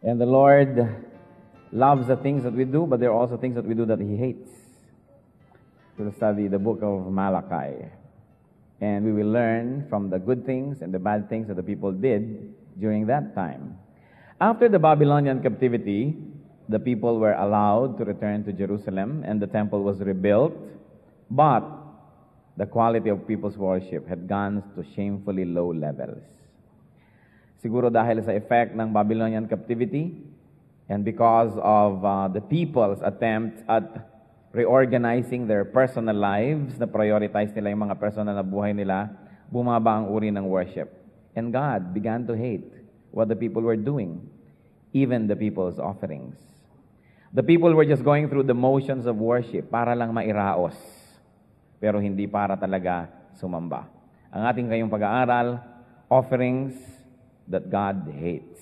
And the Lord loves the things that we do, but there are also things that we do that He hates. We'll study the book of Malachi. And we will learn from the good things and the bad things that the people did during that time. After the Babylonian captivity, the people were allowed to return to Jerusalem and the temple was rebuilt, but the quality of people's worship had gone to shamefully low levels. Siguro dahil sa effect ng Babylonian captivity and because of the people's attempt at reorganizing their personal lives, na prioritize nila yung mga personal na buhay nila, bumaba ang uri ng worship. And God began to hate what the people were doing, even the people's offerings. The people were just going through the motions of worship para lang mairaos, pero hindi para talaga sumamba. Ang ating kayong pag-aaral, offerings that God hates.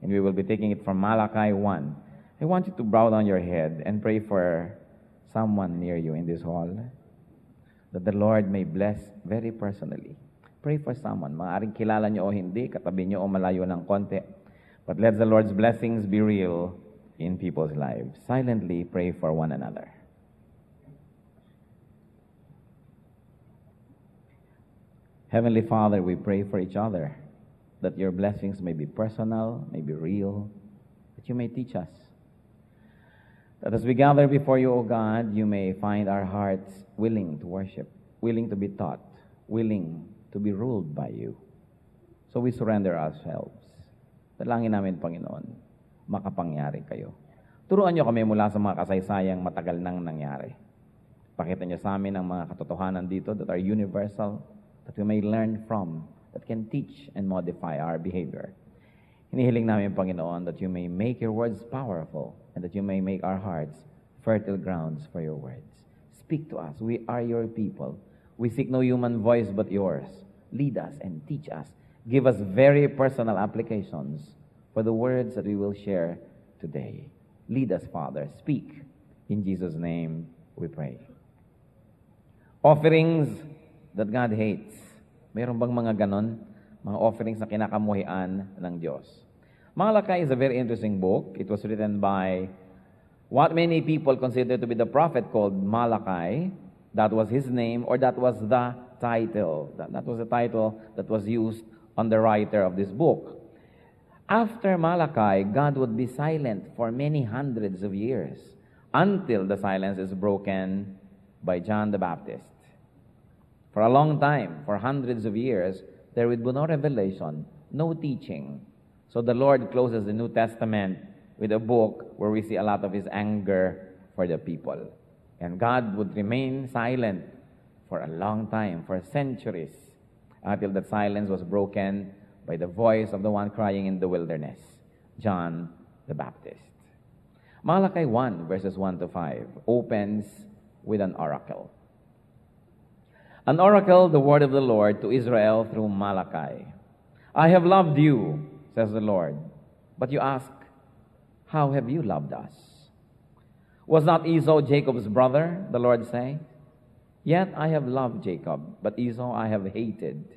And we will be taking it from Malachi 1. I want you to bow down your head and pray for someone near you in this hall, that the Lord may bless very personally. Pray for someone. Maaaring kilala nyo o hindi, katabi nyo o malayo ng konti. But let the Lord's blessings be real in people's lives. Silently pray for one another. Heavenly Father, we pray for each other, that your blessings may be personal, may be real, that you may teach us. That as we gather before you, O God, you may find our hearts willing to worship, willing to be taught, willing to be ruled by you. So we surrender ourselves. Dalangin namin, Panginoon, makapangyari kayo. Turuan niyo kami mula sa mga kasaysayang matagal nang nangyari. Pakita niyo sa amin ang mga katotohanan dito that are universal, that we may learn from, that can teach and modify our behavior. Hinihiling namin, Panginoon, that you may make your words powerful and that you may make our hearts fertile grounds for your words. Speak to us. We are your people. We seek no human voice but yours. Lead us and teach us. Give us very personal applications for the words that we will share today. Lead us, Father. Speak. In Jesus' name we pray. Offerings that God hates. Meron bang mga ganon? Mga offerings na kinakamuhian ng Diyos. Malachi is a very interesting book. It was written by what many people consider to be the prophet called Malachi. That was his name, or that was the title. That was the title that was used on the writer of this book. After Malachi, God would be silent for many hundreds of years until the silence is broken by John the Baptist. For a long time, for hundreds of years, there would be no revelation, no teaching. So the Lord closes the New Testament with a book where we see a lot of His anger for the people. And God would remain silent for a long time, for centuries, until that silence was broken by the voice of the one crying in the wilderness, John the Baptist. Malachi 1, verses 1 to 5, opens with an oracle. An oracle, the word of the Lord to Israel through Malachi. I have loved you, says the Lord. But you ask, how have you loved us? Was not Esau Jacob's brother, the Lord say? Yet I have loved Jacob, but Esau I have hated,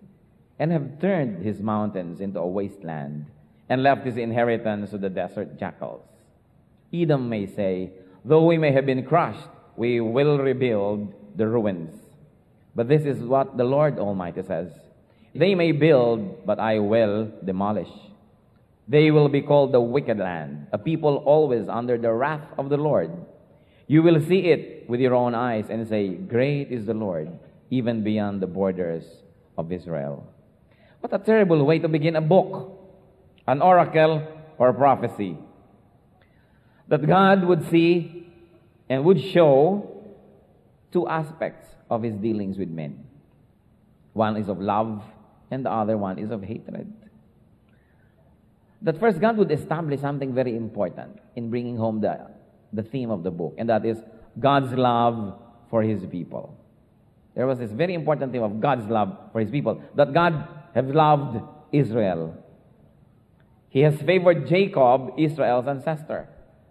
and have turned his mountains into a wasteland, and left his inheritance to the desert jackals. Edom may say, though we may have been crushed, we will rebuild the ruins. But this is what the Lord Almighty says. They may build, but I will demolish. They will be called the wicked land, a people always under the wrath of the Lord. You will see it with your own eyes and say, great is the Lord, even beyond the borders of Israel. What a terrible way to begin a book, an oracle or prophecy. That God would see and would show two aspects of His dealings with men. One is of love, and the other one is of hatred. That first, God would establish something very important in bringing home the theme of the book, and that is God's love for His people. There was this very important theme of God's love for His people, that God has loved Israel. He has favored Jacob, Israel's ancestor.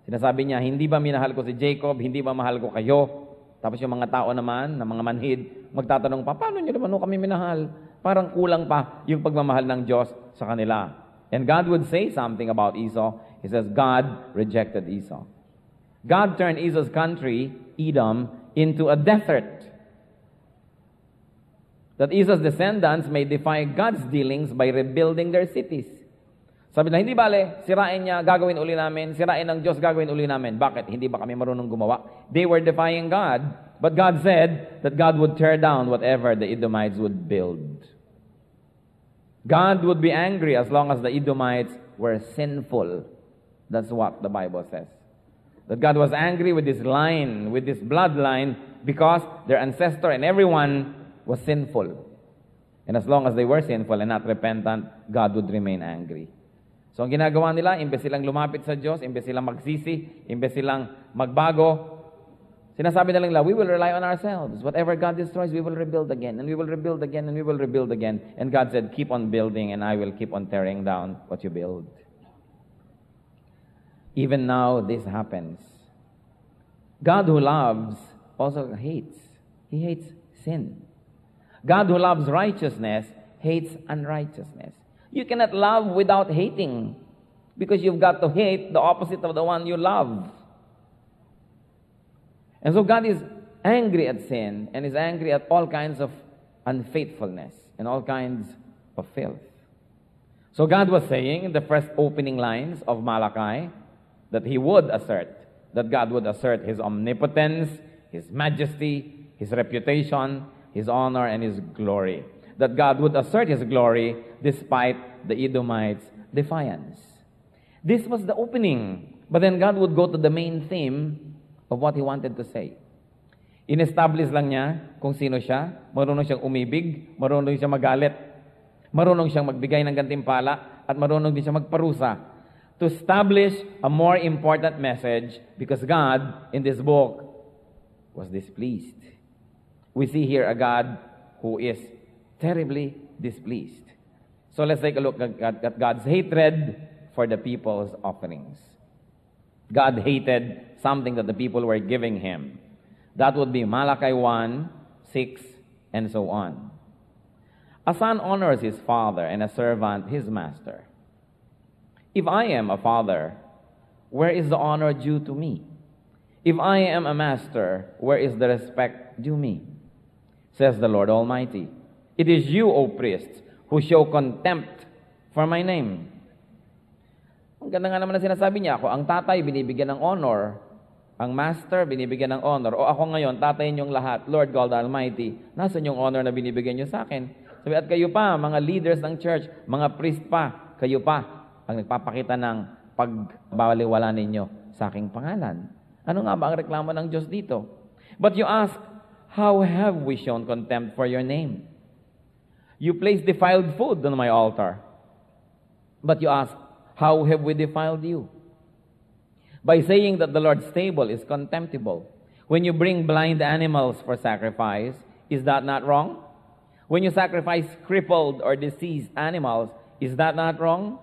Sinasabi niya, hindi ba minahal ko si Jacob, hindi ba mahal ko kayo? Tapos yung mga tao naman, na mga manhid, magtatanong pa, paano nyo naman kami minahal? Parang kulang pa yung pagmamahal ng Diyos sa kanila. And God would say something about Esau, He says God rejected Esau. God turned Esau's country, Edom, into a desert. That Esau's descendants may defy God's dealings by rebuilding their cities. Sabi na, hindi bale, sirain niya, gagawin uli namin, sirain ng Diyos, gagawin uli namin. Bakit? Hindi ba kami marunong gumawa? They were defying God, but God said that God would tear down whatever the Edomites would build. God would be angry as long as the Edomites were sinful. That's what the Bible says. That God was angry with this line, with this bloodline, because their ancestor and everyone was sinful. And as long as they were sinful and not repentant, God would remain angry. So ang ginagawa nila, imbes silang lumapit sa Diyos, imbes silang magsisi, imbes silang magbago, sinasabi na lang nila, we will rely on ourselves. Whatever God destroys, we will rebuild again, and we will rebuild again, and we will rebuild again. And God said, keep on building, and I will keep on tearing down what you build. Even now, this happens. God who loves also hates. He hates sin. God who loves righteousness hates unrighteousness. You cannot love without hating, because you've got to hate the opposite of the one you love. And so God is angry at sin and is angry at all kinds of unfaithfulness and all kinds of filth. So God was saying in the first opening lines of Malachi that He would assert, that God would assert His omnipotence, His majesty, His reputation, His honor, and His glory. That God would assert His glory despite the Edomites' defiance. This was the opening. But then God would go to the main theme of what He wanted to say. In-establish lang niya kung sino siya, marunong siyang umibig, marunong siyang magalit, marunong siyang magbigay ng gantimpala, at marunong din siyang magparusa. To establish a more important message, because God, in this book, was displeased. We see here a God who is terribly displeased. So let's take a look at God's hatred for the people's offerings. God hated something that the people were giving Him. That would be Malachi 1, 6, and so on. A son honors his father, and a servant his master. If I am a father, where is the honor due to me? If I am a master, where is the respect due me? Says the Lord Almighty. It is you, O priests, who show contempt for my name. Ang ganda nga naman na sinasabi niya, ako ang tatay, binibigyan ng honor. Ang master, binibigyan ng honor. O ako ngayon, tatay niyong lahat, Lord God Almighty, nasan yung honor na binibigyan niyo sa akin? Sabi, at kayo pa, mga leaders ng church, mga priest pa, kayo pa, ang nagpapakita ng pagbaliwala ninyo sa aking pangalan. Ano nga ba ang reklamo ng Diyos dito? But you ask, how have we shown contempt for your name? You place defiled food on my altar. But you ask, how have we defiled you? By saying that the Lord's table is contemptible. When you bring blind animals for sacrifice, is that not wrong? When you sacrifice crippled or diseased animals, is that not wrong?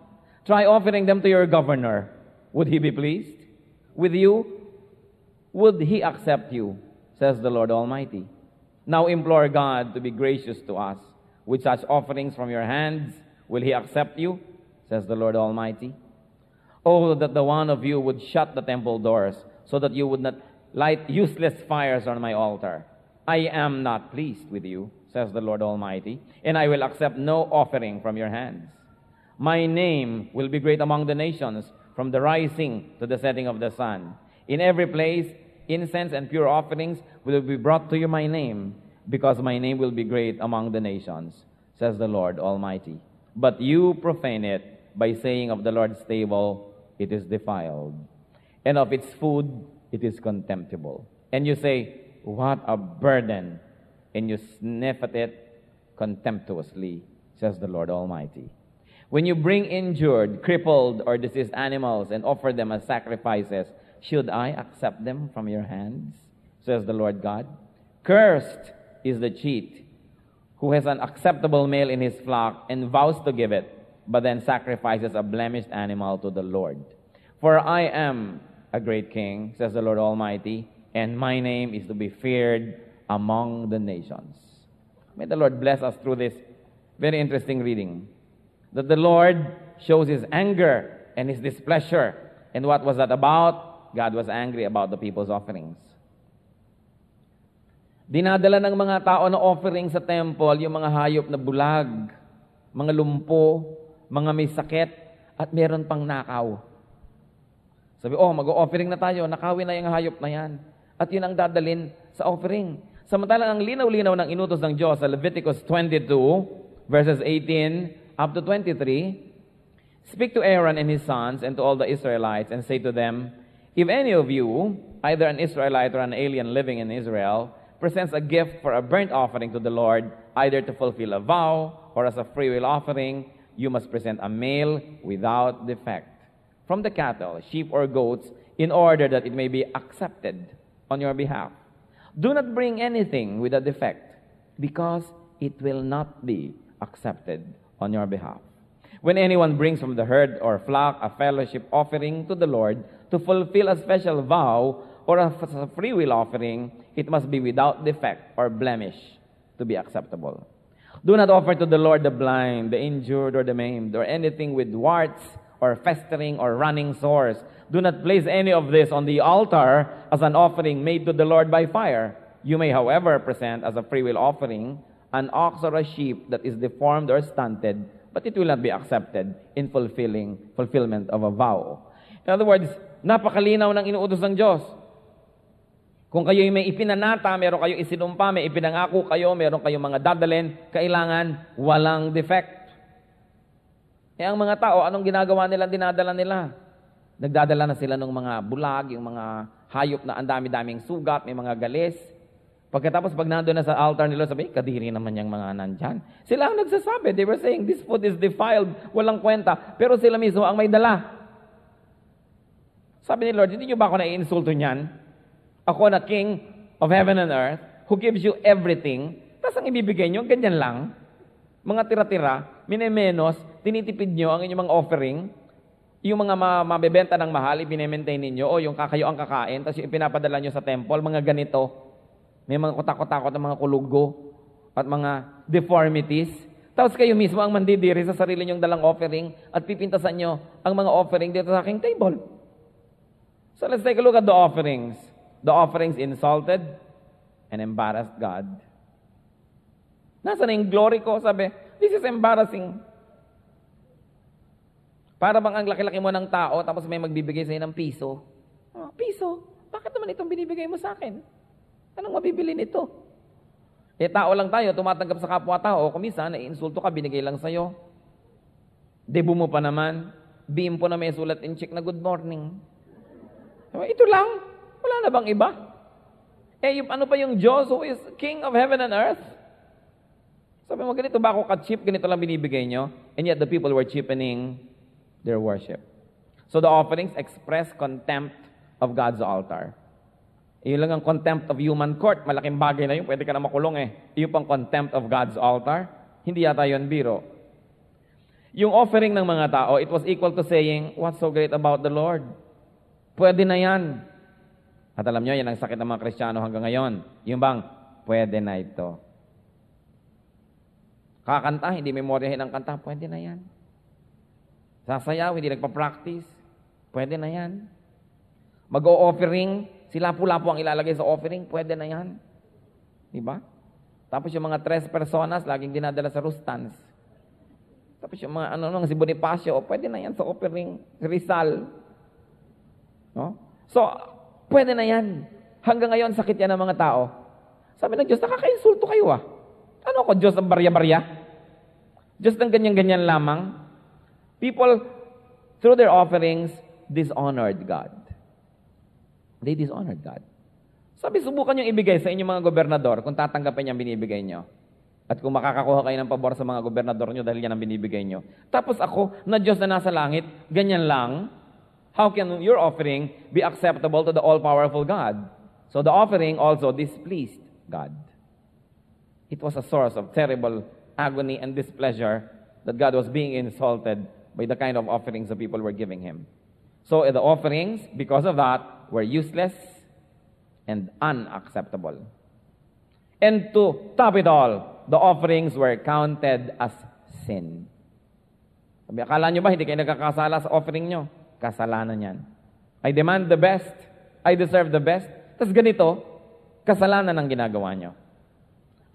Try offering them to your governor. Would he be pleased with you? Would he accept you? Says the Lord Almighty. Now implore God to be gracious to us. With such offerings from your hands, will he accept you? Says the Lord Almighty. Oh, that the one of you would shut the temple doors, so that you would not light useless fires on my altar. I am not pleased with you, says the Lord Almighty, and I will accept no offering from your hands. My name will be great among the nations, from the rising to the setting of the sun. In every place, incense and pure offerings will be brought to you my name, because my name will be great among the nations, says the Lord Almighty. But you profane it by saying of the Lord's table, it is defiled, and of its food, it is contemptible. And you say, what a burden, and you sniff at it contemptuously, says the Lord Almighty. When you bring injured, crippled, or diseased animals and offer them as sacrifices, should I accept them from your hands, says the Lord God? Cursed is the cheat who has an acceptable male in his flock and vows to give it, but then sacrifices a blemished animal to the Lord. For I am a great king, says the Lord Almighty, and my name is to be feared among the nations. May the Lord bless us through this very interesting reading. That the Lord shows His anger and His displeasure And what was that about? God was angry about the people's offerings. Dinadala ng mga tao na offering sa temple yung mga hayop na bulag, mga lumpo, mga may sakit, at meron pang nakaw. Sabi, mag-offering na tayo, nakawin na yung hayop na yan. At yun ang dadalin sa offering. Samantalang ang linaw-linaw ng inutos ng Diyos sa Leviticus 22, verses 18 up to 23, "Speak to Aaron and his sons and to all the Israelites and say to them, if any of you, either an Israelite or an alien living in Israel, presents a gift for a burnt offering to the Lord, either to fulfill a vow or as a freewill offering, you must present a male without defect from the cattle, sheep, or goats, in order that it may be accepted on your behalf. Do not bring anything with a defect, because it will not be accepted on your behalf. When anyone brings from the herd or flock a fellowship offering to the Lord to fulfill a special vow or a freewill offering, it must be without defect or blemish to be acceptable. Do not offer to the Lord the blind, the injured, or the maimed, or anything with warts or festering or running sores. Do not place any of this on the altar as an offering made to the Lord by fire. You may, however, present as a freewill offering an ox or a sheep that is deformed or stunted, but it will not be accepted in fulfillment of a vow." In other words, napakalinaw ng inuutos ng Diyos. Kung kayo'y may ipinanata, meron kayong isinumpa, may ipinangako kayo, meron kayong mga dadalhin, kailangan walang defect. Ang mga tao, anong ginagawa nila, dinadala nila? Nagdadala na sila ng mga bulag, yung mga hayop na ang dami-daming sugat, may mga galis. Pagkatapos, pag nandun na sa altar nila, sabi, kadiri naman yung mga nandyan. Sila ang nagsasabi, they were saying, this food is defiled, walang kwenta, pero sila mismo ang may dala. Sabi ni Lord, hindi nyo ba ako nai-insulto niyan? Ako na King of heaven and earth, who gives you everything, tapos ang ibibigay nyo, ganyan lang. Mga tira-tira, minemenos, tinitipid nyo ang inyong mga offering, yung mga mabebenta ng mahal, ipinemaintain ninyo, o yung kayo ang kakain, tapos yung ipinapadala nyo sa temple, mga ganito, may mga kutakot-takot ng mga kulugo, at mga deformities. Tapos kayo mismo ang mandidiri sa sarili nyong dalang offering, at pipintasan nyo ang mga offering dito sa aking table. So let's take a look at the offerings. The offerings insulted and embarrassed God. Nasaan na yung glory ko? Sabi, this is embarrassing. Para bang ang laki-laki mo ng tao, tapos may magbibigay sa'yo ng piso. Piso? Bakit naman itong binibigay mo sa akin? Anong mabibili nito? Tao lang tayo, tumatanggap sa kapwa-tao. Kung minsan, nai-insulto ka, binigay lang sa'yo. Debo mo pa naman. Beam po na may sulat in check na good morning. Ito lang. Wala na bang iba? Ano pa yung Diyos who is King of heaven and earth? Sabi mo, ganito ba ako ka-cheap? Ganito lang binibigay nyo? And yet the people were cheapening their worship. So the offerings express contempt of God's altar. Iyon lang ang contempt of human court. Malaking bagay na yun. Pwede ka na makulong Iyon pang contempt of God's altar. Hindi yata yun biro. Yung offering ng mga tao, it was equal to saying, what's so great about the Lord? Pwede na yan. At alam nyo, yan ang sakit ng mga Kristiyano hanggang ngayon. Yung bang, pwede na ito. Kakanta, hindi memoryahin ang kanta, pwede na yan. Sasayaw, hindi nagpa-practice, pwede na yan. Mag-o-offering, sila-pula-po ang ilalagay sa offering, pwede na yan. Diba? Tapos yung mga 3 personas, laging dinadala sa Rustans. Tapos yung mga si Bonifacio, pwede na yan sa offering, si Rizal. No? So, pwede na yan. Hanggang ngayon, sakit yan ng mga tao. Sabi ng Diyos, nakaka-insulto kayo Ano ako, Diyos ng barya-barya? Diyos ng ganyan-ganyan lamang? People, through their offerings, dishonored God. They dishonored God. Sabi, subukan nyo ibigay sa inyong mga gobernador kung tatanggapin yung binibigay nyo. At kung makakakuha kayo ng pabor sa mga gobernador nyo dahil yan ang binibigay nyo. Tapos ako, na Diyos na nasa langit, ganyan lang. How can your offering be acceptable to the all-powerful God? So the offering also displeased God. It was a source of terrible agony and displeasure that God was being insulted by the kind of offerings the people were giving Him. So the offerings, because of that, were useless and unacceptable. And to top it all, the offerings were counted as sin. Sabi, akala nyo ba hindi kayo nagkakasala sa offering nyo? Kasalanan yan. I demand the best. I deserve the best. Tapos ganito, kasalanan ang ginagawa nyo.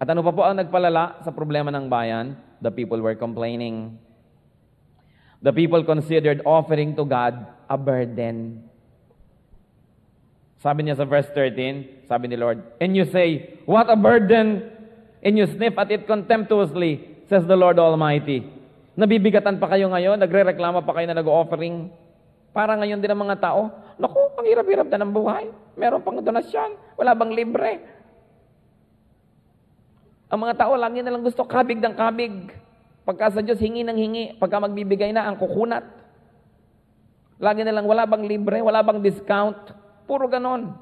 At ano pa po ang nagpalala sa problema ng bayan? The people were complaining. The people considered offering to God a burden. Sabi niya sa verse 13, sabi ni Lord, and you say, what a burden! And you sniff at it contemptuously, says the Lord Almighty. Nabibigatan pa kayo ngayon, nagre-reklama pa kayo na nag-offering. Para ngayon din ang mga tao, naku, ang hirap-hirap na ng buhay. Meron pang donasyon, wala bang libre? Ang mga tao, lagi na lang gusto kabig ng kabig. Pagka sa Diyos, hingi ng hingi. Pagka magbibigay na, ang kukunat. Lagi na lang, wala bang libre, wala bang discount. Puro ganon.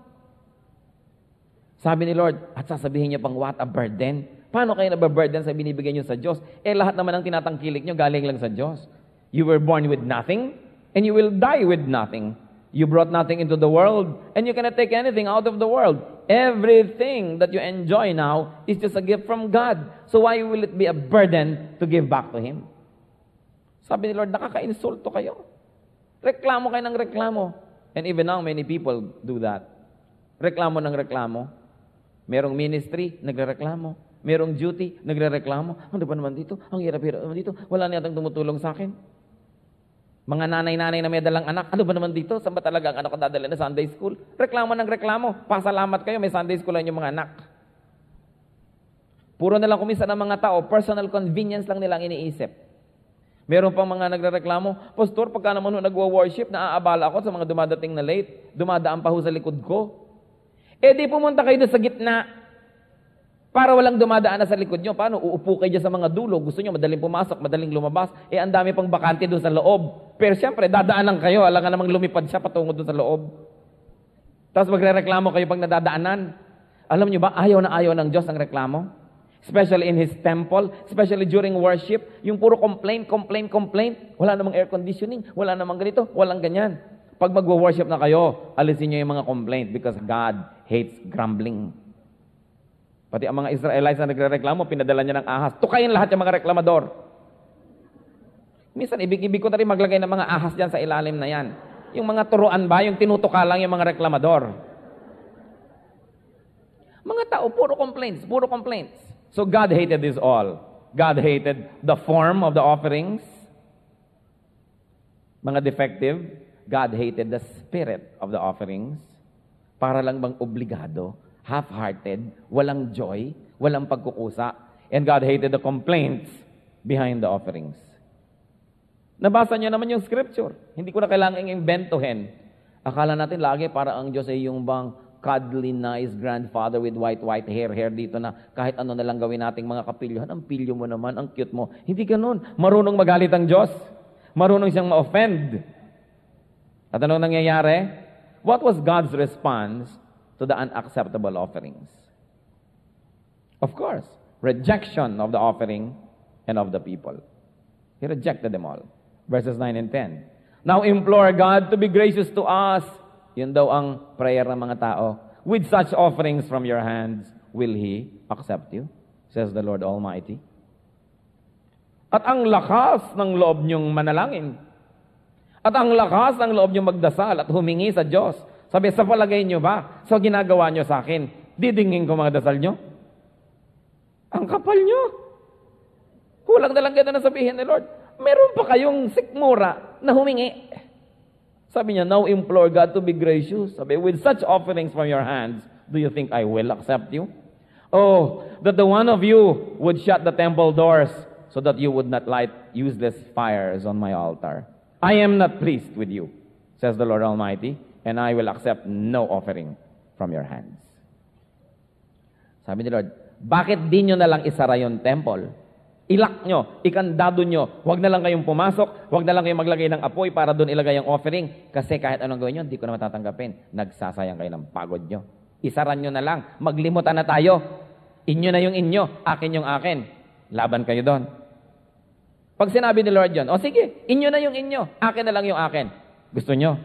Sabi ni Lord, at sasabihin niya pang, what a burden. Paano kayo nababurden sa binibigay niyo sa Diyos? Lahat naman ng tinatangkilik niyo, galing lang sa Diyos. You were born with nothing, and you will die with nothing. You brought nothing into the world, and you cannot take anything out of the world. Everything that you enjoy now is just a gift from God. So why will it be a burden to give back to Him? Sabi ni Lord, nakaka-insulto kayo. Reklamo kayo ng reklamo. And even now, many people do that. Reklamo ng reklamo. Merong ministry, nagre-reklamo. Merong duty, nagre-reklamo. Ano ba naman dito? Ang hirap-hirap naman dito. Wala na yatang tumutulong sa akin. Mga nanay-nanay na may dalang anak, ano ba naman dito? Saan ba talaga ang anak ko dadala na Sunday school? Reklamo ng reklamo. Pasalamat kayo, may Sunday school lang yung mga anak. Puro na lang kumisa ng mga tao, personal convenience lang nilang iniisip. Meron pang mga nagre-reklamo, Pastor, pagka naman nagwa-worship, naaabala ako sa mga dumadating na late, dumadaan pa ho sa likod ko. Di pumunta kayo sa gitna, para walang dumadaan na sa likod nyo. Paano? Uupo kayo dyan sa mga dulo. Gusto nyo madaling pumasok, madaling lumabas. Ang dami pang bakante doon sa loob. Pero siyempre, dadaan lang kayo. Alam nga namang lumipad siya patungo doon sa loob. Tapos magre-reklamo kayo pag nadadaanan. Alam nyo ba, ayaw na ayaw ng Diyos ang reklamo? Especially in His temple, especially during worship. Yung puro complaint. Wala namang air conditioning, wala namang ganito, walang ganyan. Pag magwo-worship na kayo, alisin nyo yung mga complaint because God hates grumbling. Pati ang mga Israelites na nagre-reklamo, pinadala niya ng ahas. Tukayin lahat yung mga reklamador. Minsan, ibig-ibig ko na rin maglagay ng mga ahas dyan sa ilalim na yan. Yung mga turuan ba, yung tinutuka lang yung mga reklamador. Mga tao, puro complaints. So God hated this all. God hated the form of the offerings. Mga defective, God hated the spirit of the offerings. Para lang bang obligado, half-hearted, walang joy, walang pagkukusa. And God hated the complaints behind the offerings. Nabasa niyo naman yung scripture. Hindi ko na kailangang imbentohin. Akala natin lagi para ang Diyos ay yung bang cuddly, nice grandfather with white hair dito na kahit ano na lang gawin nating mga kapilyohan. Ang pilyo mo naman, ang cute mo. Hindi ganun. Marunong magalit ang Diyos. Marunong siyang ma-offend. At ano nangyayari? What was God's response to the unacceptable offerings? Of course, rejection of the offering and of the people. He rejected them all. Verses 9 and 10. Now implore God to be gracious to us. Yun daw ang prayer ng mga tao. With such offerings from your hands, will He accept you? Says the Lord Almighty. At ang lakas ng loob niyong manalangin. At ang lakas ng loob niyong magdasal at humingi sa Diyos. Sabi, sa palagay niyo ba, sa ginagawa niyo sa akin, didingin ko mga dasal niyo? Ang kapal niyo. Kulang na lang ganda na sabihin ni Lord, meron pa kayong sikmura na humingi. Sabi niya, now implore God to be gracious. Sabi, with such offerings from your hands, do you think I will accept you? Oh, that the one of you would shut the temple doors so that you would not light useless fires on my altar. I am not pleased with you, says the Lord Almighty, and I will accept no offering from your hands. Sabi ni Lord, bakit di nyo na lang isara yung temple? Ilak nyo, ikandado nyo, huwag na lang kayong pumasok, huwag na lang kayong maglagay ng apoy para doon ilagay ang offering. Kasi kahit anong gawin nyo, hindi ko na matatanggapin. Nagsasayang kayo ng pagod nyo. Isaran nyo na lang, maglimutan na tayo. Inyo na yung inyo, akin yung akin. Laban kayo doon. Pag sinabi ni Lord yun, o sige, inyo na yung inyo, akin na lang yung akin. Gusto nyo?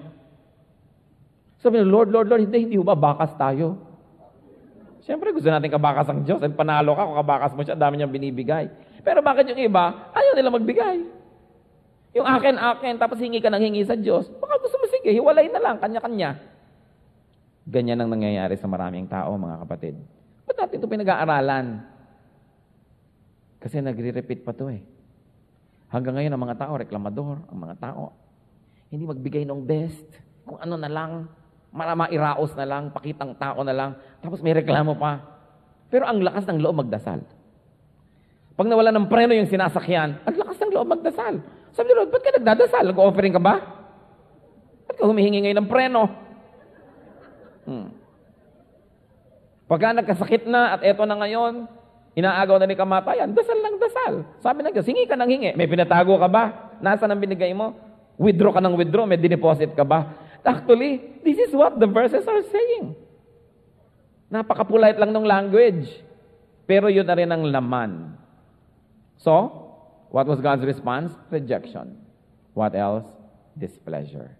Sabi niyo, Lord, hindi ba bakas tayo? Siyempre, gusto natin kabakas ang Diyos. At panalo ka kung kabakas mo siya, dami niyang binibigay. Pero bakit yung iba, ayaw nila magbigay? Yung akin, tapos hingi ka ng hingi sa Diyos. Baka gusto mo, sige, sige, hiwalay na lang, kanya-kanya. Ganyan ang nangyayari sa maraming tao, mga kapatid. Ba't natin ito pinag-aaralan? Kasi nagre-repeat pa to eh. Hanggang ngayon, ang mga tao, reklamador, ang mga tao, hindi magbigay ng best, kung ano na lang, mairaos na lang, pakitang tao na lang, tapos may reklamo pa. Pero ang lakas ng loob magdasal. Pag nawala ng preno yung sinasakyan, ang lakas ng loob magdasal. Sabi ni Lord, ba't ka nagdadasal? Nag-offering ka ba? Ba't ka humihingi ngayon ng preno? Pagka nagkasakit na at eto na ngayon, inaagaw na ni kamatayan, dasal lang dasal. Sabi ng Diyos, hingi ka ng hingi. May pinatago ka ba? Nasaan ang binigay mo? Withdraw ka ng withdraw, may dineposit ka ba? Actually, this is what the verses are saying. Napaka-polite lang ng language. Pero yun na rin ang laman. So, what was God's response? Rejection. What else? Displeasure.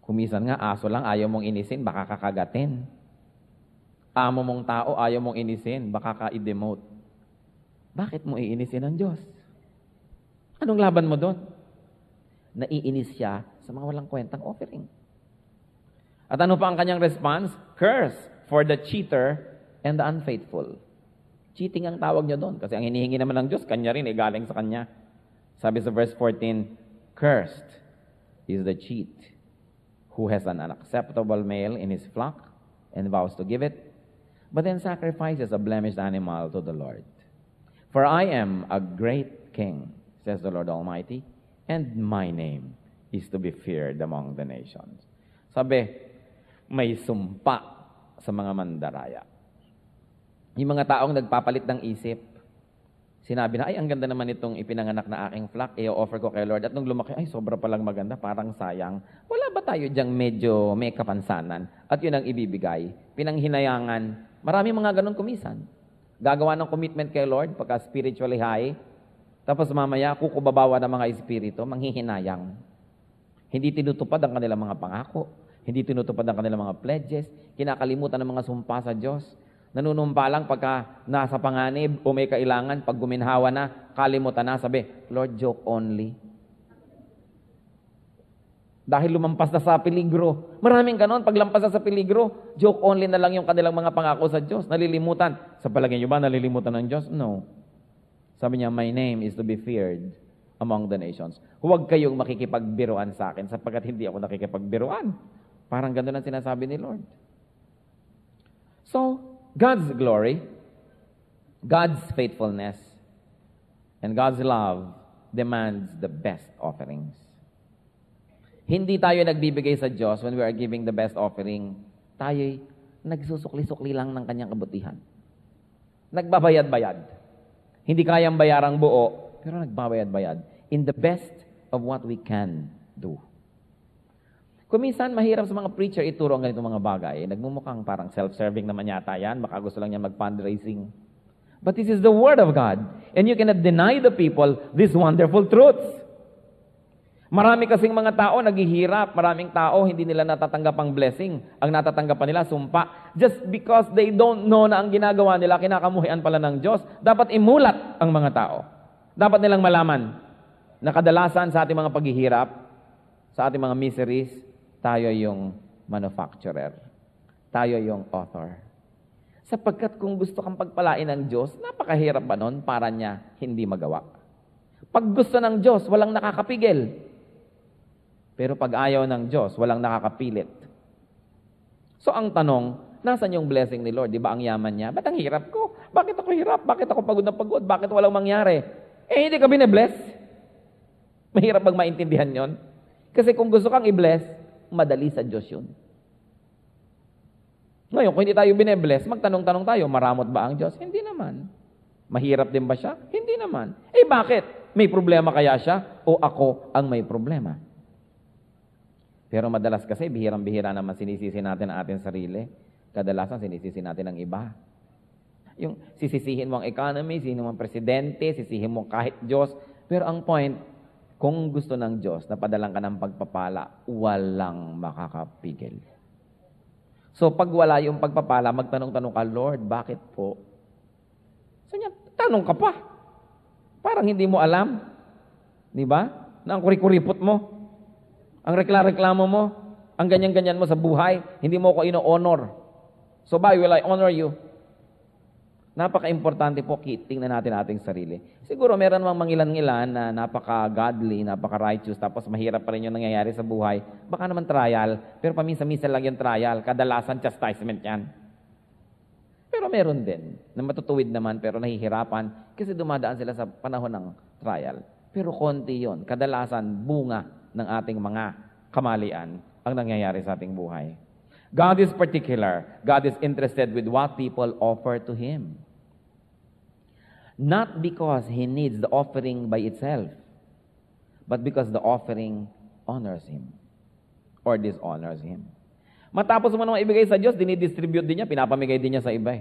Kumisan nga, aso lang, ayaw mong inisin, baka kakagatin. Amo mong tao, ayaw mong inisin, baka ka-demote. Bakit mo iinisin ang Diyos? Anong laban mo doon? Naiinis siya sa mga walang kwentang offering. At ano pa ang kanyang response? Curse for the cheater and the unfaithful. Cheating ang tawag niya doon. Kasi ang hinihingi naman ng Diyos, kanya rin, galing sa kanya. Sabi sa verse 14, cursed is the cheat who has an unacceptable male in his flock and vows to give it, but then sacrifices a blemished animal to the Lord. For I am a great king, says the Lord Almighty, and my name is to be feared among the nations. Sabi, may sumpa sa mga mandaraya. Yung mga taong nagpapalit ng isip, sinabi na, ay, ang ganda naman itong ipinanganak na aking flock, i-offer ko kay Lord. At nung lumaki, ay, sobra palang maganda, parang sayang. Wala ba tayo diyang medyo may kapansanan? At yun ang ibibigay. Pinanghinayangan. Marami mga ganun kumisan. Gagawa ng commitment kay Lord, pagka spiritually high, tapos mamaya, kukubabawa ng mga espiritu, manghihinayang. Hindi tinutupad ang kanilang mga pangako. Hindi tinutupad ang kanilang mga pledges. Kinakalimutan ng mga sumpa sa Diyos. Nanunumpa lang pagka nasa panganib o may kailangan, pag guminhawa na, kalimutan na, sabi, Lord, joke only. Dahil lumampas na sa peligro. Maraming ganon, pag lampas na sa peligro, joke only na lang yung kanilang mga pangako sa Diyos. Nalilimutan. Sa palagay nyo ba, nalilimutan ng Diyos? No. Sabi niya, my name is to be feared among the nations. Huwag kayong makikipagbiruan sa akin sapagkat hindi ako nakikipagbiruan. Parang ganon ang sinasabi ni Lord. So, God's glory, God's faithfulness, and God's love demands the best offerings. Hindi tayo nagbibigay sa Diyos when we are giving the best offering. Tayo'y nagsusukli-sukli lang ng kanyang kabutihan. Nagbabayad-bayad. Hindi kayang bayarang buo, pero nagbabayad-bayad. In the best of what we can do. Kuminsan, mahirap sa mga preacher ituro ang ganitong mga bagay. Nagmumukhang parang self-serving naman yata yan. Baka gusto lang niya mag-fundraising. But this is the Word of God. And you cannot deny the people these wonderful truths. Marami kasing mga tao naghihirap. Maraming tao hindi nila natatanggap ang blessing. Ang natatanggap nila, sumpa. Just because they don't know na ang ginagawa nila, kinakamuhian pala ng Diyos. Dapat imulat ang mga tao. Dapat nilang malaman na kadalasan sa ating mga paghihirap, sa ating mga miseries, tayo yung manufacturer. Tayo yung author. Sapagkat kung gusto kang pagpalain ng Diyos, napakahirap ba nun para niya hindi magawa? Pag gusto ng Diyos, walang nakakapigil. Pero pag ayaw ng Diyos, walang nakakapilit. So ang tanong, nasan yung blessing ni Lord? Di ba ang yaman niya? Ba't ang hirap ko? Bakit ako hirap? Bakit ako pagod na pagod? Bakit walang mangyari? Eh, hindi ka bine-bless? Mahirap bang maintindihan yon? Kasi kung gusto kang i-bless, madali sa Diyos yun. Ngayon, kung hindi tayo bine-bless, magtanong-tanong tayo, maramot ba ang Diyos? Hindi naman. Mahirap din ba siya? Hindi naman. Eh bakit? May problema kaya siya? O ako ang may problema? Pero madalas kasi, bihirang-bihira naman sinisisi natin ang ating sarili. Kadalasan sinisisi natin ang iba. Yung sisisihin mo ang economy, sisisihin mo ang presidente, sisisihin mo kahit Diyos. Pero ang point, kung gusto ng Diyos na padalang ka ng pagpapala, walang makakapigil. So pag wala yung pagpapala, magtanong-tanong ka, Lord, bakit po? So niya, tanong ka pa. Parang hindi mo alam. Di ba? Na ang kurikuripot mo. Ang reklamo mo, ang ganyan-ganyan mo sa buhay, hindi mo ko ino-honor. So why will I honor you? Napaka-importante po, tingnan natin ating sarili. Siguro meron namang mangilan-ngilan na napaka-godly, napaka-righteous, tapos mahirap pa rin yung nangyayari sa buhay. Baka naman trial, pero paminsan-minsan lang yung trial. Kadalasan chastisement yan. Pero meron din na matutuwid naman pero nahihirapan kasi dumadaan sila sa panahon ng trial. Pero konti yon. Kadalasan bunga ng ating mga kamalian ang nangyayari sa ating buhay. God is particular. God is interested with what people offer to Him. Not because He needs the offering by itself, but because the offering honors Him or dishonors Him. Matapos mo naman ibigay sa Diyos, dinidistribute din niya, pinapamigay din niya sa iba.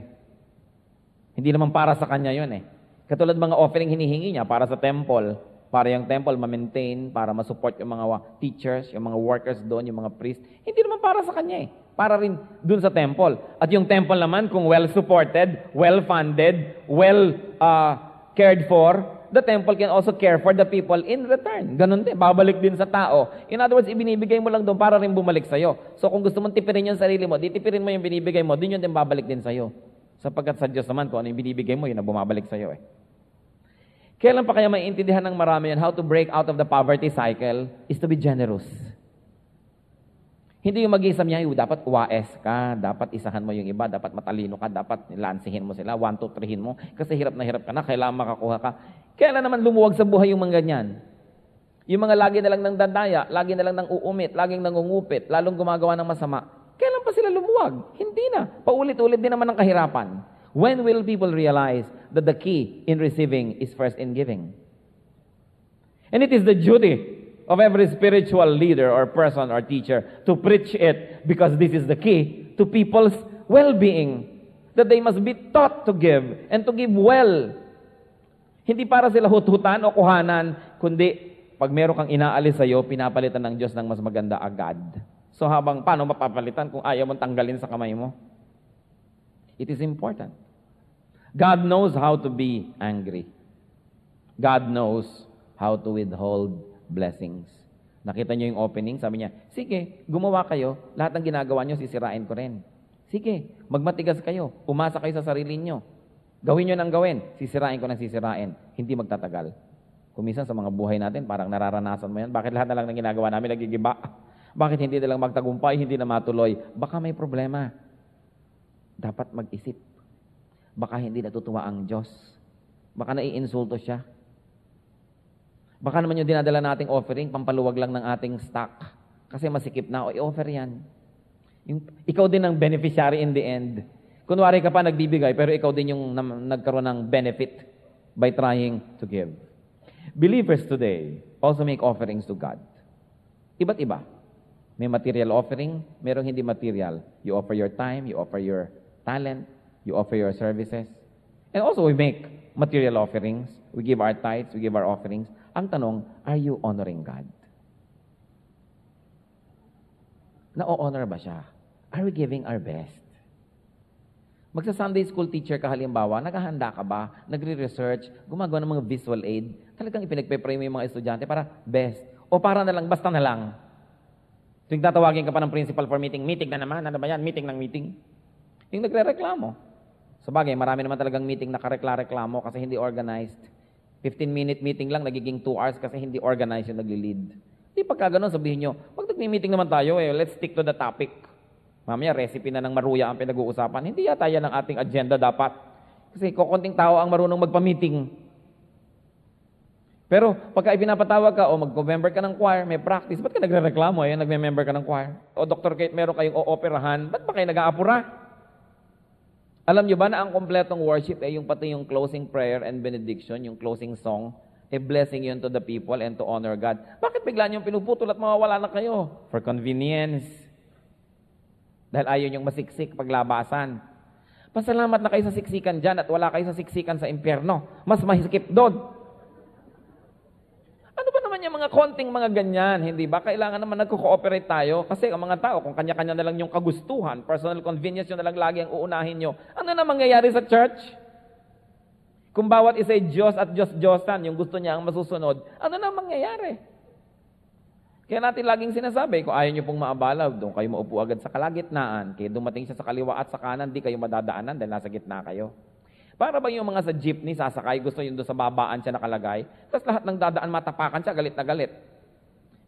Hindi naman para sa Kanya yun eh. Katulad mga offering hinihingi niya para sa temple, para yung temple ma-maintain, para ma-support yung mga teachers, yung mga workers doon, yung mga priests. Hindi naman para sa Kanya eh. Para rin doon sa temple. At yung temple naman, kung well-supported, well-funded, cared for, the temple can also care for the people in return. Ganun din, babalik din sa tao. In other words, ibinibigay mo lang doon para rin bumalik sa'yo. So kung gusto mong tipirin yung sarili mo, tipirin mo yung binibigay mo, din yun din babalik din sa'yo. Sapagkat sa Diyos naman, kung ano yung binibigay mo, yun na bumabalik sa'yo eh. Kailan pa kaya maiintindihan ng marami yan, how to break out of the poverty cycle is to be generous. Hindi yung mag-isam niya, dapat uwaes ka, dapat isahan mo yung iba, dapat matalino ka, dapat lansihin mo sila, 1, 2, 3 mo, kasi hirap ka na, kailangan makakuha ka. Kailan naman lumuwag sa buhay yung mga ganyan? Yung mga lagi na lang nang dandaya, lagi na lang nang uumit, laging nangungupit, lalong gumagawa ng masama. Kailan pa sila lumuwag? Hindi na. Paulit-ulit din naman ang kahirapan. When will people realize that the key in receiving is first in giving? And it is the duty of every spiritual leader or person or teacher to preach it because this is the key to people's well-being. That they must be taught to give and to give well. Hindi para sila hut-hutan o kuhanan, kundi pag meron kang inaalis sa'yo, pinapalitan ng Diyos ng mas maganda agad. So paano mapapalitan kung ayaw mong tanggalin sa kamay mo? It is important. God knows how to be angry. God knows how to withhold blessings. Nakita niyo yung opening, sabi niya, sige, gumawa kayo, lahat ng ginagawa niyo, sisirain ko rin. Sige, magmatigas kayo, umasa kayo sa sarili niyo. Gawin niyo ng gawin, sisirain ko ng sisirain. Hindi magtatagal. Kuminsan sa mga buhay natin, parang nararanasan mo yan. Bakit lahat na lang ng ginagawa namin nagigiba? Bakit hindi na lang magtagumpay, hindi na matuloy? Baka may problema. Dapat mag-isip. Baka hindi natutuwa ang Diyos. Baka naiinsulto siya. Baka naman yung dinadala nating offering, pampaluwag lang ng ating stock. Kasi masikip na, o i-offer yan. Ikaw din ang beneficiary in the end. Kunwari ka pa nagbibigay, pero ikaw din yung nagkaroon ng benefit by trying to give. Believers today also make offerings to God. Iba't iba. May material offering, merong hindi material. You offer your time, you offer your talent, you offer your services. And also we make material offerings. We give our tithes, we give our offerings. Ang tanong, are you honoring God? Na-honor ba siya? Are we giving our best? Magsa-Sunday school teacher ka halimbawa, naghahanda ka ba? Nagre-research, gumagawa ng mga visual aid, talagang ipinagpe-pray mo yung mga estudyante para best. O para na lang, basta na lang. Tuwing tatawagin ka pa ng principal for meeting na naman, ano ba yan? Meeting ng meeting. Yung nagre-reklamo. Sa bagay, marami naman talagang meeting na karekla-reklamo kasi hindi organized. 15-minute meeting lang, nagiging 2 hours kasi hindi organized yung nagli-lead. Di pagka ganun, sabihin nyo, pag nag-meeting naman tayo, let's stick to the topic. Mamaya, recipe na ng maruya ang pinag-uusapan. Hindi yata yan ang ating agenda dapat. Kasi kukunting tao ang marunong magpa-meeting. Pero pagka ipinapatawag ka o mag-member ka ng choir, may practice, ba't ka nagre-reklamo? Nagme-member ka ng choir. O Dr. Kate, meron kayong o-operahan, ba't ba kayo nag-aapura? Alam nyo ba na ang kompletong worship yung pati yung closing prayer and benediction, yung closing song, blessing yun to the people and to honor God. Bakit bigla nyo pinuputol at mawawala na kayo? For convenience. Dahil ayaw nyong masiksik paglabasan. Pasalamat na kayo sa siksikan dyan at wala kayo sa siksikan sa impyerno. Mas mahiskip doon. Ano ba naman yung mga konting mga ganyan? Hindi ba? Kailangan naman nagko-cooperate tayo kasi ang mga tao, kung kanya-kanya na lang yung kagustuhan, personal convenience yun na lang lagi ang uunahin nyo, ano na mangyayari sa church? Kung bawat isa ay Diyos at Diyos-Diyosan, yung gusto niya ang masusunod, ano na mangyayari? Kaya natin laging sinasabi, kung ayaw nyo pong maabala, doon kayo maupo agad sa kalagitnaan. Kaya dumating siya sa kaliwa at sa kanan, di kayo madadaanan dahil nasa gitna kayo. Para bang yung mga sa jeepney, sasakay, gusto yun doon sa babaan siya nakalagay, tapos lahat ng dadaan matapakan siya, galit na galit.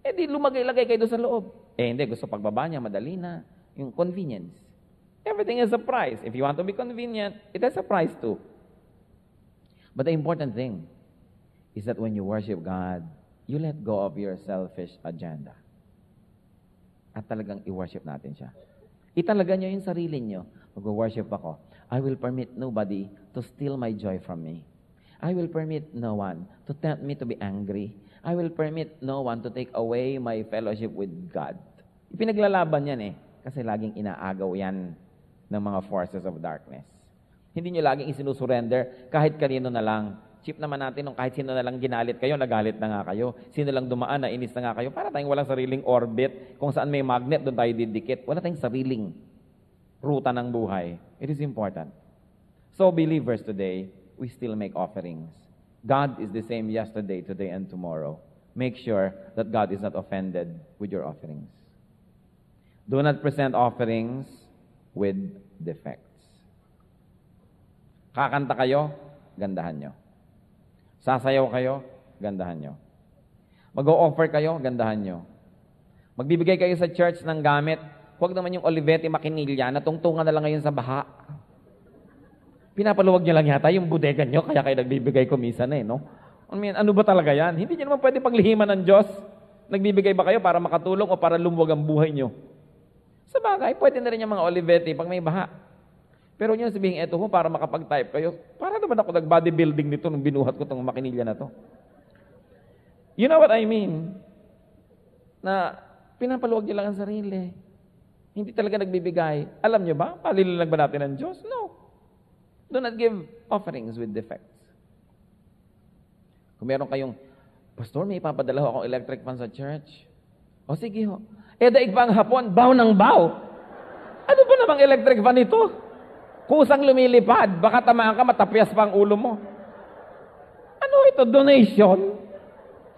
Eh di lumagay-lagay kayo doon sa loob. Eh hindi, gusto pagbaba niya, madali na. Yung convenience. Everything has a price. If you want to be convenient, it has a price too. But the important thing is that when you worship God, you let go of your selfish agenda. At talagang i-worship natin siya. Italaga nyo yung sarili nyo. Mag-worship ako. I will permit nobody to steal my joy from me. I will permit no one to tempt me to be angry. I will permit no one to take away my fellowship with God. Ipinaglalaban yan kasi laging inaagaw yan ng mga forces of darkness. Hindi nyo laging isinusurrender kahit kanino na lang. Chip naman natin nung kahit sino na lang ginalit kayo, nagalit na nga kayo. Sino lang dumaan, na inis na nga kayo. Para tayong walang sariling orbit. Kung saan may magnet, doon tayo didikit. Wala tayong sariling ruta ng buhay. It is important. So, believers today, we still make offerings. God is the same yesterday, today, and tomorrow. Make sure that God is not offended with your offerings. Do not present offerings with defects. Kakanta kayo, gandahan nyo. Sasayaw kayo, gandahan nyo. Mag-o-offer kayo, gandahan nyo. Magbibigay kayo sa church ng gamit, huwag naman yung Olivetti Makinilya, natungtungan na lang ngayon sa baha. Pinapaluwag nyo lang yata yung bodega nyo, kaya kayo nagbibigay kumisa na no? I mean, ano ba talaga yan? Hindi nyo naman pwede paglihiman ng Diyos. Nagbibigay ba kayo para makatulong o para lumuwag ang buhay nyo? Sa bagay, pwede na rin yung mga Olivetti pag may baha. Pero nyo sabihin, eto ho, para makapag-type kayo, para naman ako nag-bodybuilding nito nung binuhat ko itong makinilya na to. You know what I mean? Na pinapaluwag nyo lang ang sarili. Hindi talaga nagbibigay. Alam nyo ba? Palilalag ba natin ang Diyos? No. Do not give offerings with defects. Kung meron kayong, Pastor, may ipapadala ho akong electric fan sa church. O sige ho. Daig pa ang hapon, baw ng baw. Ano ba namang electric fan ito? Kusang lumilipad, baka tamaan ka, matapyas pa ang ulo mo. Ano ito? Donation?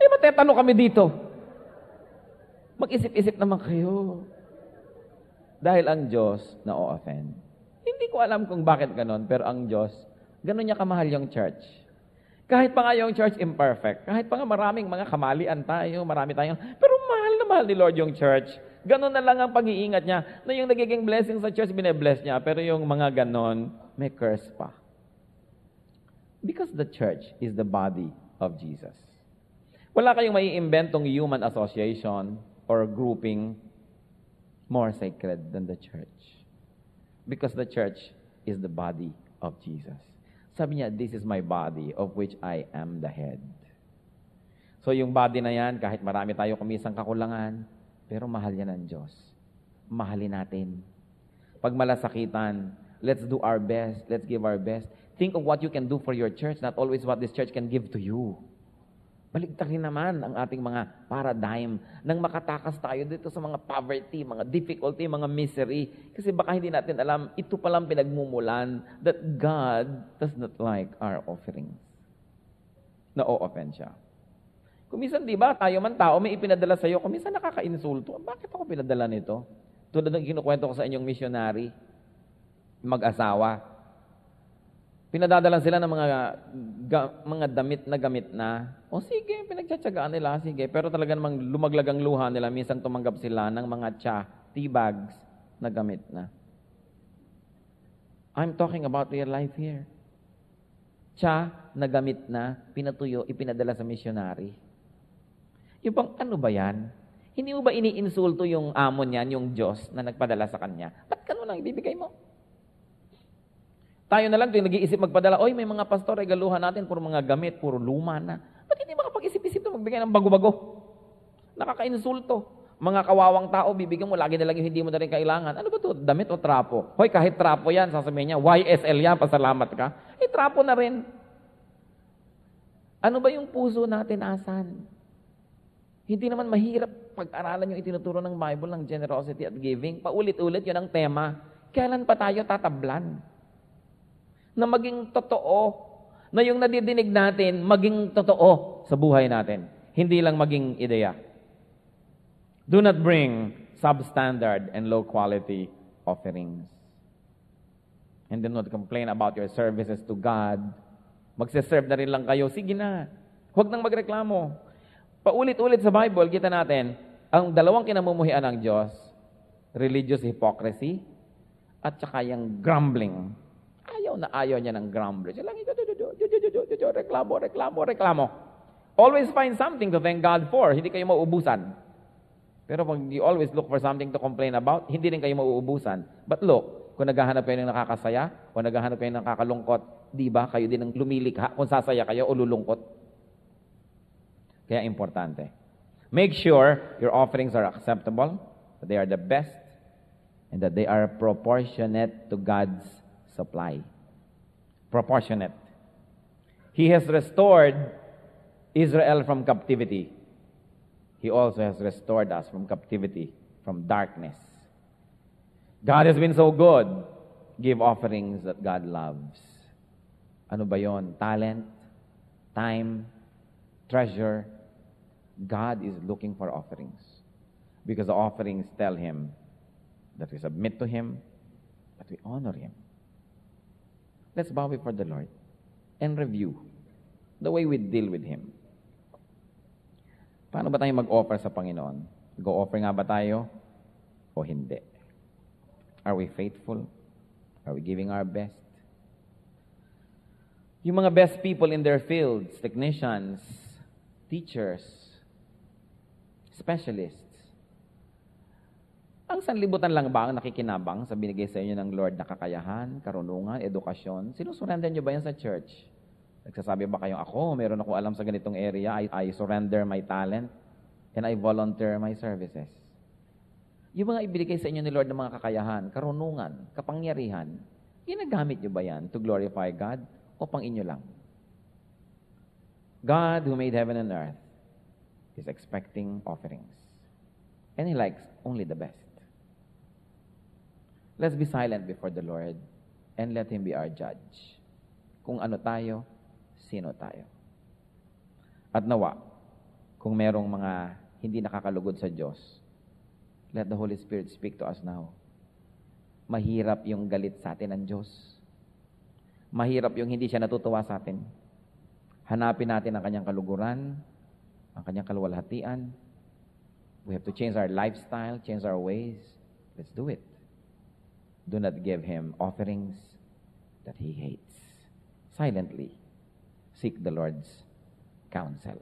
Matetanong kami dito. Mag-isip-isip naman kayo. Dahil ang Diyos na-offend. Hindi ko alam kung bakit ganon, pero ang Diyos, ganon niya kamahal yung church. Kahit pa nga yung church imperfect, kahit pa nga maraming mga kamalian tayo, marami tayong, pero mahal na mahal ni Lord yung church. Ganon na lang ang pag-iingat niya, na yung nagiging blessing sa church, bine-bless niya, pero yung mga ganon, may curse pa. Because the church is the body of Jesus. Wala kayong maiimbentong human association or grouping more sacred than the church. Because the church is the body of Jesus. Sabi niya, this is my body of which I am the head. So yung body na yan, kahit marami tayo kumisang kakulangan, pero mahal yan ng Diyos. Mahalin natin. Pag malasakitan, let's do our best. Let's give our best. Think of what you can do for your church, not always what this church can give to you. Baligtarin naman ang ating mga paradigm nang makatakas tayo dito sa mga poverty, mga difficulty, mga misery. Kasi baka hindi natin alam, ito palang pinagmumulan that God does not like our offerings. Na-o-offend siya. Kuminsan, di ba, tayo man tao, may ipinadala sa'yo, kuminsan nakaka-insulto. Bakit ako pinadala nito? Tulad ng kinukwento ko sa inyong missionary, mag-asawa. Pinadadalan sila ng mga damit na. O sige, pinagtsatsagaan nila, sige. Pero talaga namang lumaglag ang luha nila, minsan tumanggap sila ng mga tea bags na gamit na. I'm talking about real life here. Na gamit na, pinatuyo, ipinadala sa missionary. Yung bang, ano ba yan? Hindi mo ba iniinsulto yung amo niyan, yung Diyos na nagpadala sa kanya? Ba't gano'n lang ibibigay mo? Tayo na lang, yung nag-iisip magpadala, oy, may mga pastor, regaluhan natin, puro mga gamit, puro luma na. Ba't hindi makapag-isip-isip na magbigay ng bago-bago? Nakaka-insulto. Mga kawawang tao, bibigyan mo, lagi na lang yung hindi mo na rin kailangan. Ano ba to? Damit o trapo? Hoy, kahit trapo yan, sasabihin niya, YSL yan, pasalamat ka. Trapo na rin. Ano ba yung puso natin, asan? Hindi naman mahirap pag-aralan yung itinuturo ng Bible ng generosity at giving. Paulit-ulit, yun ang tema. Kailan pa tayo tatablan? Na maging totoo, na yung nadidinig natin, maging totoo sa buhay natin. Hindi lang maging ideya. Do not bring substandard and low-quality offerings. And do not complain about your services to God. Magsiserve na rin lang kayo. Sige na. Huwag nang magreklamo. Paulit-ulit sa Bible, kita natin, ang dalawang kinamumuhian ng Diyos, religious hypocrisy, at saka yung grumbling. Ayaw niya ng grumbling. Siya lang, reklamo. Always find something to thank God for. Hindi kayo mauubusan. Pero pag you always look for something to complain about, hindi rin kayo mauubusan. But look, kung naghahanap kayo ng nakakasaya, kung naghahanap kayo ng nakakalungkot, di ba kayo din ang lumilikha kung sasaya kayo o lulungkot? Kaya importante. Make sure your offerings are acceptable, that they are the best, and that they are proportionate to God's supply. Proportionate. He has restored Israel from captivity. He also has restored us from captivity, from darkness. God has been so good. Give offerings that God loves. Ano ba yon? Talent, time, treasure. God is looking for offerings. Because the offerings tell Him that we submit to Him, that we honor Him. Let's bow before the Lord and review the way we deal with Him. Paano ba tayo mag-offer sa Panginoon? Go-offer nga ba tayo o hindi? Are we faithful? Are we giving our best? Yung mga best people in their fields, technicians, teachers, specialists, ang sanlibutan lang ba ang nakikinabang sa binigay sa inyo ng Lord na kakayahan, karunungan, edukasyon? Sinusurrender nyo ba yan sa church? Nagsasabi ba kayong ako, meron akong alam sa ganitong area, I surrender my talent and I volunteer my services. Yung mga ibigay sa inyo ni Lord ng mga kakayahan, karunungan, kapangyarihan, ginagamit nyo ba yan to glorify God o pang inyo lang? God who made heaven and earth is expecting offerings. And He likes only the best. Let's be silent before the Lord and let Him be our judge. Kung ano tayo, sino tayo. At nawa, kung merong mga hindi nakakalugod sa Diyos, let the Holy Spirit speak to us now. Mahirap yung galit sa atin ng Diyos. Mahirap yung hindi siya natutuwa sa atin. Hanapin natin ang kanyang kaluguran, ang kanyang kaluwalhatian. We have to change our lifestyle, change our ways. Let's do it. Do not give Him offerings that He hates. Silently seek the Lord's counsel.